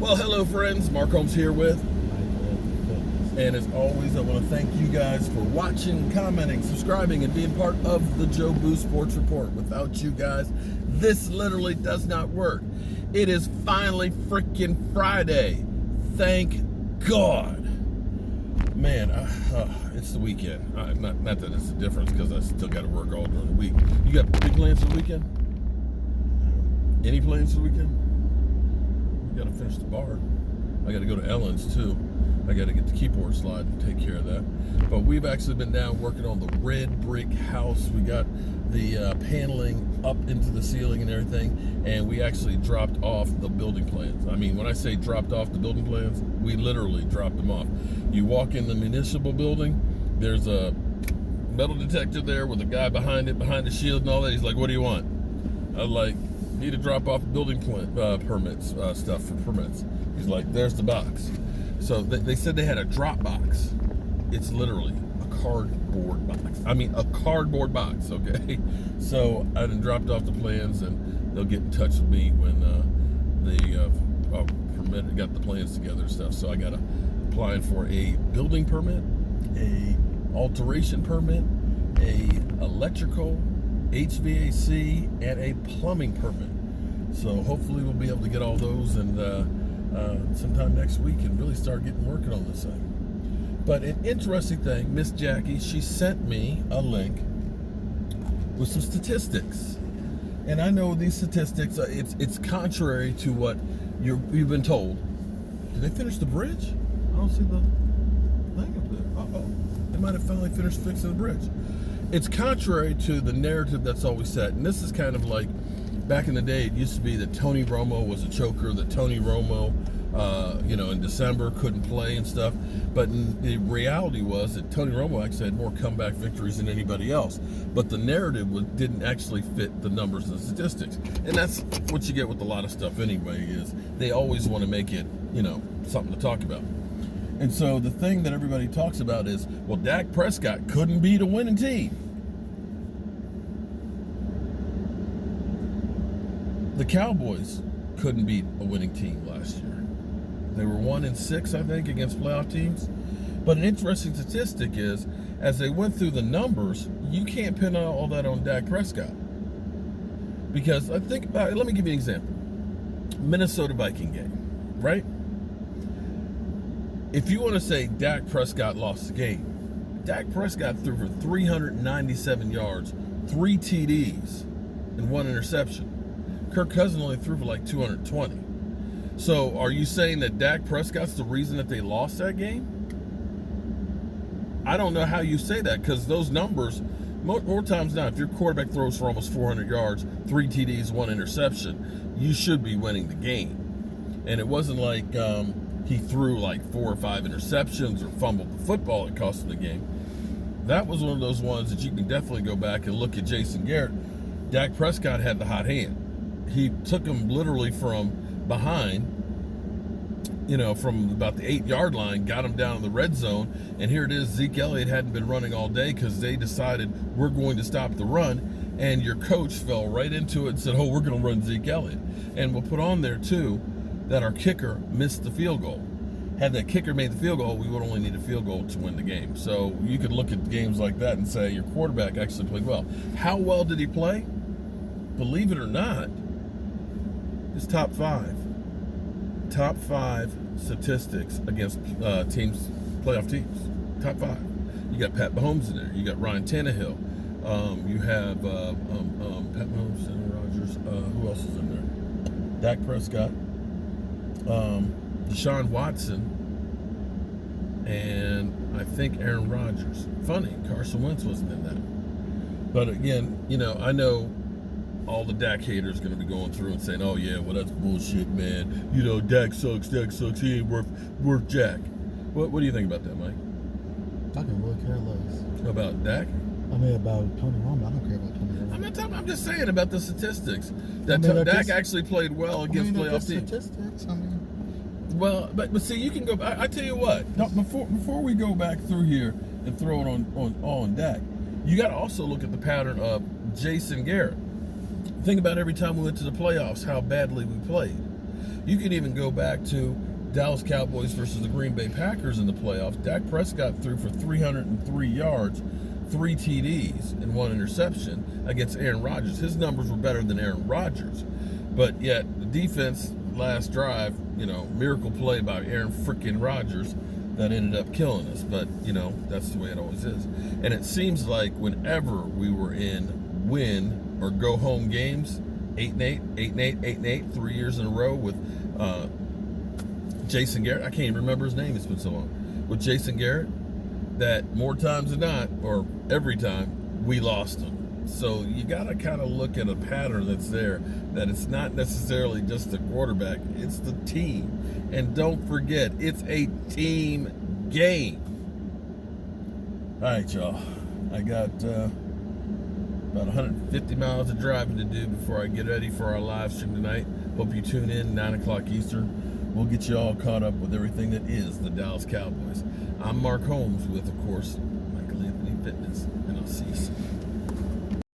Well, hello, friends. Mark Holmes here with, and as always, I want to thank you guys for watching, commenting, subscribing, and being part of the Joe Boo Sports Report. Without you guys, this literally does not work. It is finally freaking Friday. Thank God. Man, it's the weekend. Not that it's a difference because I still got to work all during the week. You got big plans for the weekend? Any plans for the weekend? We got to finish the bar. I got to go to Ellen's too. I got to get the keyboard slide and take care of that. But we've actually been down working on the red brick house. We got the paneling up into the ceiling and everything, and we actually dropped off the building plans. I mean, when I say dropped off the building plans, we literally dropped them off. You walk in the municipal building, there's a metal detector there with a guy behind it, behind the shield and all that. He's like, "What do you want?" I'm like, "Need to drop off building permits, stuff for permits." He's like, "There's the box." So they said they had a drop box. It's literally a cardboard box. I mean, a cardboard box, okay? So I done dropped off the plans, and they'll get in touch with me when they got the plans together and stuff. So I got to applying for a building permit, a alteration permit, a electrical, HVAC, and a plumbing permit. So hopefully we'll be able to get all those and sometime next week and really start getting working on this thing. But an interesting thing, Miss Jackie, she sent me a link with some statistics. And I know these statistics, it's contrary to what you've been told. Did they finish the bridge? I don't see the thing up there. Uh-oh. They might have finally finished fixing the bridge. It's contrary to the narrative that's always set. And this is kind of like, back in the day, it used to be that Tony Romo was a choker, that Tony Romo, in December couldn't play and stuff. But the reality was that Tony Romo actually had more comeback victories than anybody else. But the narrative didn't actually fit the numbers and statistics. And that's what you get with a lot of stuff anyway, is they always want to make it, something to talk about. And so the thing that everybody talks about is, well, Dak Prescott couldn't beat a winning team. The Cowboys couldn't beat a winning team last year. They were 1-6, I think, against playoff teams. But an interesting statistic is, as they went through the numbers, you can't pin all that on Dak Prescott. Because I think about it, let me give you an example. Minnesota Viking game, right? If you want to say Dak Prescott lost the game, Dak Prescott threw for 397 yards, 3 TDs, and 1 interception. Kirk Cousins only threw for like 220. So are you saying that Dak Prescott's the reason that they lost that game? I don't know how you say that, because those numbers, more times now, if your quarterback throws for almost 400 yards, 3 TDs, 1 interception, you should be winning the game. And it wasn't like he threw like 4 or 5 interceptions or fumbled the football that cost him the game. That was one of those ones that you can definitely go back and look at Jason Garrett. Dak Prescott had the hot hand. He took him literally from behind, from about the 8-yard line, got him down in the red zone, and here it is. Zeke Elliott hadn't been running all day because they decided we're going to stop the run, and your coach fell right into it and said, "Oh, we're going to run Zeke Elliott." And we'll put on there too that our kicker missed the field goal. Had that kicker made the field goal, we would only need a field goal to win the game. So you could look at games like that and say your quarterback actually played well. How well did he play? Believe it or not, it's top 5 statistics against playoff teams. Top 5. You got Pat Mahomes in there. You got Ryan Tannehill. You have Pat Mahomes, Aaron Rodgers. Who else is in there? Dak Prescott, Deshaun Watson, and I think Aaron Rodgers. Funny, Carson Wentz wasn't in that. But again, I know all the Dak haters going to be going through and saying, "Oh yeah, well that's bullshit, man. Dak sucks. He ain't worth jack." What do you think about that, Mike? I can really care less. About Dak? I mean, about Tony Romo. I don't care about Tony Romo. I'm not talking. I'm just saying about the statistics that Dak actually played well against playoff teams. Statistics. Well, but see, you can go. I tell you what. Before we go back through here and throw it on Dak, you got to also look at the pattern of Jason Garrett. Think about every time we went to the playoffs, how badly we played. You can even go back to Dallas Cowboys versus the Green Bay Packers in the playoffs. Dak Prescott threw for 303 yards, 3 TDs, and 1 interception against Aaron Rodgers. His numbers were better than Aaron Rodgers. But yet, the defense, last drive, miracle play by Aaron frickin' Rodgers that ended up killing us. But, that's the way it always is. And it seems like whenever we were in win or go home games, 8-8, 8-8, 8-8, 3 years in a row with Jason Garrett. I can't even remember his name. It's been so long. With Jason Garrett, that more times than not, or every time, we lost him. So you got to kind of look at a pattern that's there, that it's not necessarily just the quarterback, it's the team. And don't forget, it's a team game. All right, y'all. I got about 150 miles of driving to do before I get ready for our live stream tonight. Hope you tune in, 9 o'clock Eastern. We'll get you all caught up with everything that is the Dallas Cowboys. I'm Mark Holmes with, of course, Michael Anthony